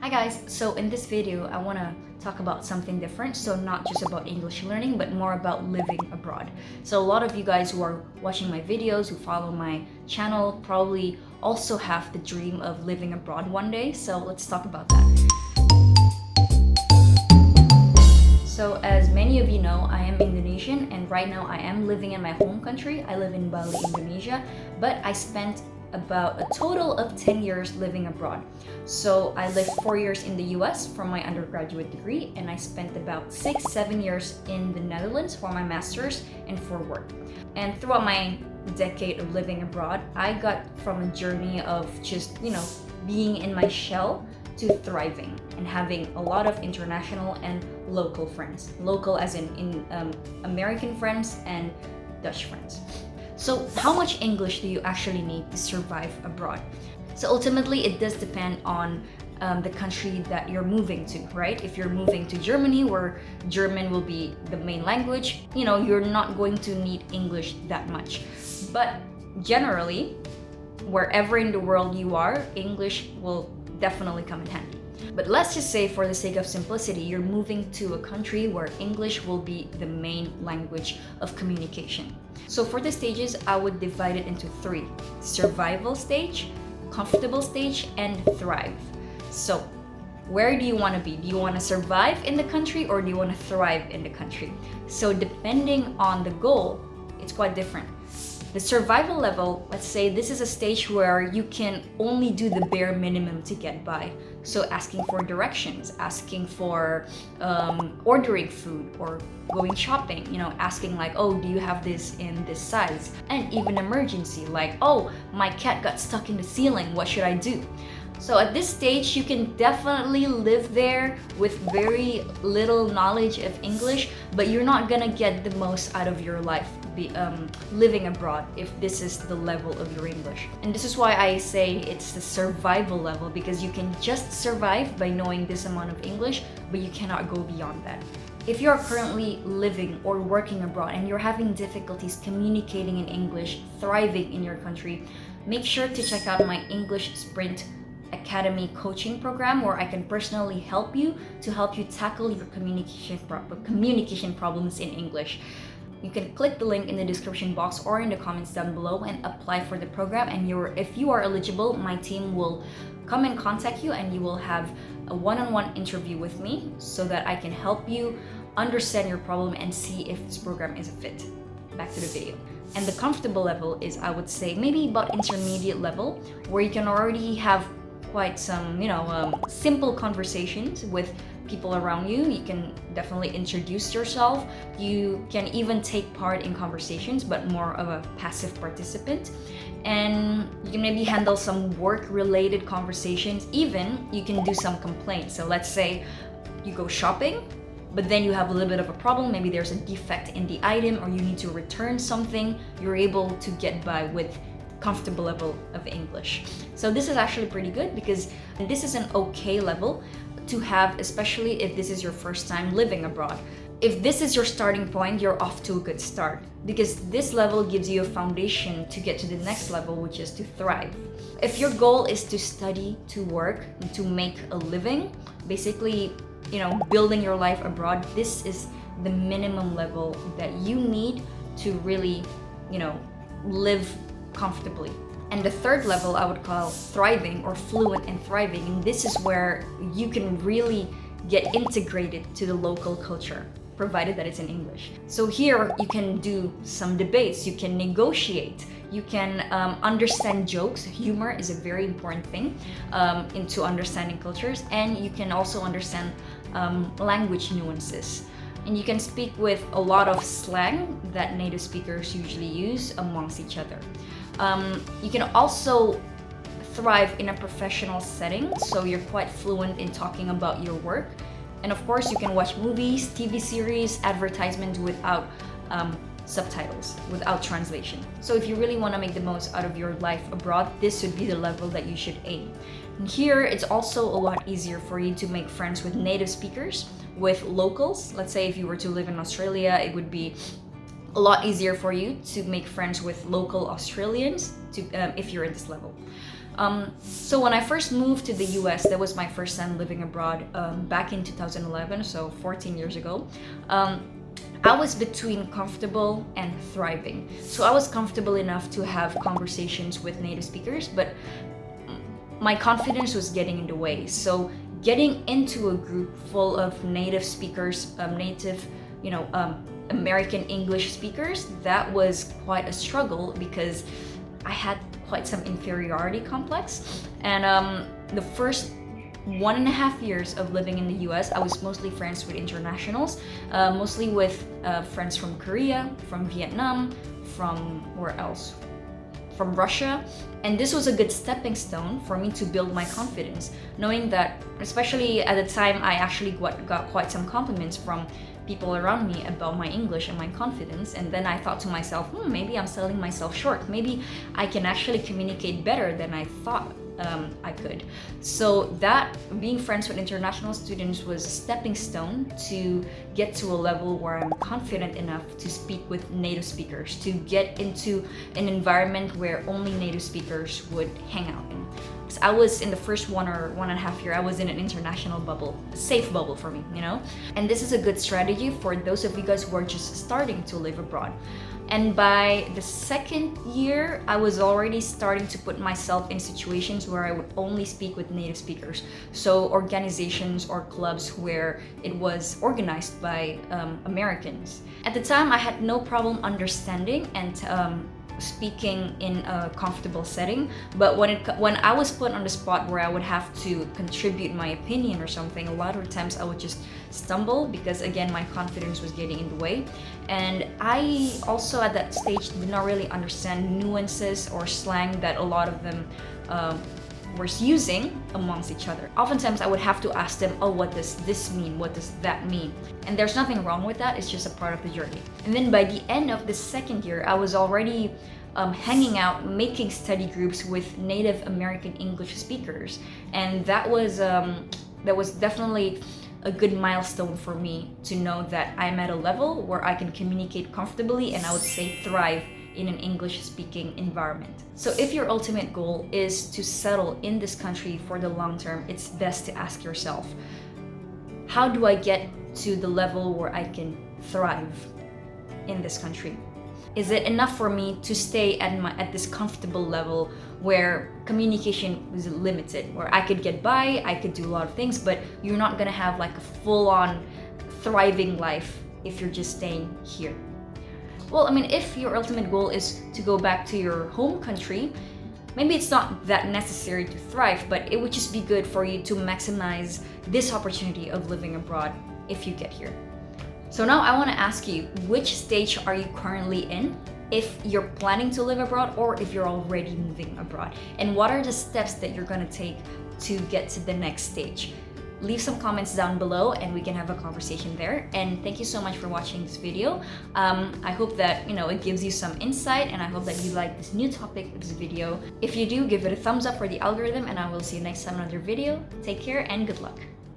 Hi guys, so in this video I want to talk about something different, so not just about English learning but more about living abroad. So a lot of you guys who are watching my videos, who follow my channel, probably also have the dream of living abroad one day, so let's talk about that. So as many of you know, I am Indonesian and right now I am living in my home country. I live in Bali, Indonesia, but I spent about a total of 10 years living abroad. So I lived 4 years in the US for my undergraduate degree, and I spent about 6-7 years in the Netherlands for my master's and for work. And throughout my decade of living abroad, I got from a journey of just, being in my shell to thriving and having a lot of international and local friends. Local as in American friends and Dutch friends. So how much English do you actually need to survive abroad? So ultimately, it does depend on the country that you're moving to, right? If you're moving to Germany, where German will be the main language, you're not going to need English that much. But generally, wherever in the world you are, English will definitely come in handy. But let's just say, for the sake of simplicity, you're moving to a country where English will be the main language of communication. So for the stages, I would divide it into 3: survival stage, comfortable stage, and thrive. So where do you want to be? Do you want to survive in the country or do you want to thrive in the country? So depending on the goal, it's quite different. The survival level, let's say this is a stage where you can only do the bare minimum to get by. So asking for directions, asking for ordering food or going shopping, asking like, oh, do you have this in this size? And even emergency, like, oh, my cat got stuck in the ceiling, what should I do? So at this stage, you can definitely live there with very little knowledge of English, but you're not gonna get the most out of your life living abroad if this is the level of your English. And this is why I say it's the survival level, because you can just survive by knowing this amount of English, but you cannot go beyond that. If you're currently living or working abroad and you're having difficulties communicating in English, thriving in your country, make sure to check out my English Sprint Academy coaching program, where I can personally help you tackle your communication problems in English. You can click the link in the description box or in the comments down below and apply for the program. And if you are eligible, my team will come and contact you and you will have a one-on-one interview with me so that I can help you understand your problem and see if this program is a fit. Back to the video. And the comfortable level is, I would say, maybe about intermediate level, where you can already have quite some, simple conversations with people around you. You can definitely introduce yourself. You can even take part in conversations, but more of a passive participant. And you can maybe handle some work-related conversations. Even you can do some complaints. So let's say you go shopping, but then you have a little bit of a problem. Maybe there's a defect in the item or you need to return something. You're able to get by with comfortable level of English. So this is actually pretty good, because this is an okay level to have, especially if this is your first time living abroad. If this is your starting point, you're off to a good start, because this level gives you a foundation to get to the next level, which is to thrive. If your goal is to study, to work, and to make a living, basically, building your life abroad, this is the minimum level that you need to really, live comfortably. And the third level I would call thriving, or fluent and thriving. And this is where you can really get integrated to the local culture, provided that it's in English. So here you can do some debates, you can negotiate, you can understand jokes. Humor is a very important thing into understanding cultures, and you can also understand language nuances. And you can speak with a lot of slang that native speakers usually use amongst each other. You can also thrive in a professional setting, so you're quite fluent in talking about your work. And of course, you can watch movies, TV series, advertisements without subtitles, without translation. So if you really want to make the most out of your life abroad, this would be the level that you should aim. And here, it's also a lot easier for you to make friends with native speakers, with locals. Let's say if you were to live in Australia, it would be a lot easier for you to make friends with local Australians if you're at this level. So when I first moved to the US, that was my first time living abroad back in 2011, so 14 years ago. I was between comfortable and thriving. So I was comfortable enough to have conversations with native speakers, but my confidence was getting in the way. So getting into a group full of native speakers, American English speakers, that was quite a struggle because I had quite some inferiority complex. And the first 1.5 years of living in the US, I was mostly friends with internationals, mostly with friends from Korea, from Vietnam, from where else? From Russia. And this was a good stepping stone for me to build my confidence, knowing that, especially at the time, I actually got quite some compliments from people around me about my English and my confidence. And then I thought to myself, maybe I'm selling myself short. Maybe I can actually communicate better than I thought I could. So that being friends with international students was a stepping stone to get to a level where I'm confident enough to speak with native speakers, to get into an environment where only native speakers would hang out in. Because I was in the first 1.5 year, I was in an international bubble, a safe bubble for me, And this is a good strategy for those of you guys who are just starting to live abroad. And by the second year, I was already starting to put myself in situations where I would only speak with native speakers. So organizations or clubs where it was organized by Americans. At the time, I had no problem understanding and speaking in a comfortable setting, but when I was put on the spot where I would have to contribute my opinion or something, a lot of times I would just stumble because again my confidence was getting in the way. And I also at that stage did not really understand nuances or slang that a lot of them were using amongst each other. Oftentimes I would have to ask them, what does this mean? What does that mean? And there's nothing wrong with that, it's just a part of the journey. And then by the end of the second year, I was already hanging out, making study groups with Native American English speakers. And that was definitely a good milestone for me to know that I'm at a level where I can communicate comfortably and I would say thrive in an English-speaking environment. So if your ultimate goal is to settle in this country for the long term, it's best to ask yourself, how do I get to the level where I can thrive in this country? Is it enough for me to stay at this comfortable level where communication is limited, where I could get by, I could do a lot of things, but you're not gonna have like a full-on thriving life if you're just staying here? Well, if your ultimate goal is to go back to your home country, maybe it's not that necessary to thrive, but it would just be good for you to maximize this opportunity of living abroad if you get here. So now I want to ask you, which stage are you currently in if you're planning to live abroad or if you're already moving abroad? And what are the steps that you're going to take to get to the next stage? Leave some comments down below and we can have a conversation there. And thank you so much for watching this video. I hope that it gives you some insight, and I hope that you like this new topic of this video. If you do, give it a thumbs up for the algorithm, and I will see you next time in another video. Take care and good luck.